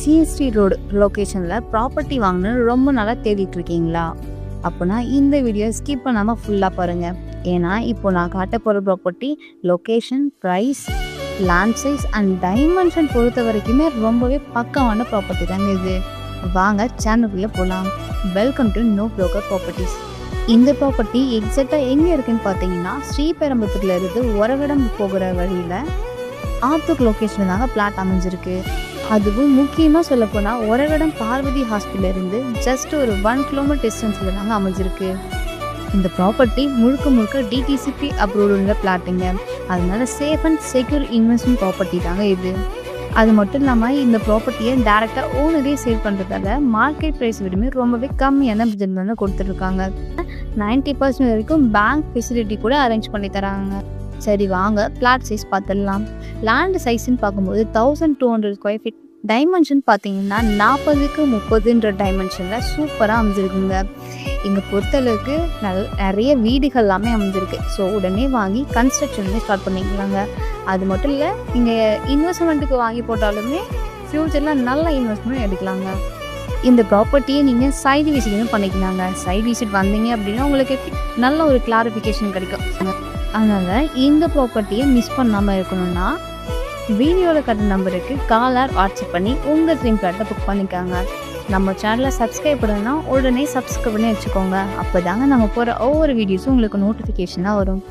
GST road லொக்கேஷனில் property வாங்கணும்னு ரொம்ப நாளாக தேடிட்டு இருக்கீங்களா? அப்போனா இந்த வீடியோ ஸ்கிப் பண்ணாமல் ஃபுல்லாக பாருங்கள். ஏன்னா இப்போ நான் காட்ட போகிற property location, price, land size and dimension பொறுத்த வரைக்குமே ரொம்பவே பக்கமான ப்ராப்பர்ட்டி தாங்க இது. வாங்க சேனலுக்குள்ளே போகலாம். Welcome to know broker properties. இந்த ப்ராப்பர்ட்டி எக்ஸாக்டாக எங்கே இருக்குன்னு பார்த்தீங்கன்னா, ஸ்ரீபெரும்புத்தூர்ல இருந்து ஒரகடம் போகிற வழியில் ஆத்தூர் லொக்கேஷன் தாங்க பிளாட் அமைஞ்சிருக்கு. அதுவும் முக்கியமாக சொல்லப்போனால் ஒரகடம் பார்வதி ஹாஸ்பிட்டல் இருந்து ஜஸ்ட் ஒரு 1 கிலோமீட்டர் டிஸ்டன்ஸில் தாங்க அமைஞ்சிருக்கு. இந்த ப்ராப்பர்ட்டி முழுக்க டிடிசிபி அப்ரூவ்டு உள்ள பிளாட்டுங்க. அதனால safe and secure investment property தாங்க இது. அது மட்டும் இல்லாமல் இந்த ப்ராப்பர்ட்டியை டேரெக்டாக ஓனரே சேல் பண்ணுறதால மார்க்கெட் ப்ரைஸ் விடமே ரொம்பவே கம்மியான பட்ஜெட் வந்து கொடுத்துட்ருக்காங்க. 90% வரைக்கும் பேங்க் ஃபெசிலிட்டி கூட அரேஞ்ச் பண்ணி தராங்க. சரி வாங்க பிளாட் சைஸ் பார்த்துடலாம். லேண்ட் சைஸ்ன்னு பார்க்கும்போது 1200 ஸ்கொயர் ஃபீட், டைமென்ஷன் பார்த்தீங்கன்னா 40க்கு 30ன்ற டைமென்ஷனில் சூப்பராக அமைஞ்சிருக்குங்க. இங்கே பொறுத்தளவுக்கு நிறைய வீடுகள் எல்லாமே அமைஞ்சிருக்கு. ஸோ உடனே வாங்கி கன்ஸ்ட்ரக்ஷன்லேயே ஸ்டார்ட் பண்ணிக்கலாங்க. அது மட்டும் இல்லை, இங்கே இன்வெஸ்ட்மெண்ட்டுக்கு வாங்கி போட்டாலுமே ஃப்யூச்சரில் நல்ல இன்வெஸ்ட்மெண்ட் எடுக்கலாங்க. இந்த ப்ராப்பர்ட்டியை நீங்கள் சைடு விசிட்டும் பண்ணிக்கலாங்க. சைடு விசிட் வந்தீங்க அப்படின்னா உங்களுக்கு நல்ல ஒரு கிளாரிஃபிகேஷன் கிடைக்கும். அதனால் இந்த ப்ராப்பர்ட்டியை மிஸ் பண்ணாமல் இருக்கணும்னா வீடியோவில் கட்டுற நம்பருக்கு கால் ஆர் வாட்ஸ்அப் பண்ணி உங்கள் ட்ரீம் பிளாட்டை புக் பண்ணிக்காங்க. நம்ம சேனலை சப்ஸ்கிரைப் பண்ணணும்னா உடனே சப்ஸ்கிரைப் பண்ணி வச்சுக்கோங்க. அப்போ தாங்க நம்ம போகிற ஒவ்வொரு வீடியோஸும் உங்களுக்கு நோட்டிஃபிகேஷனாக வரும்.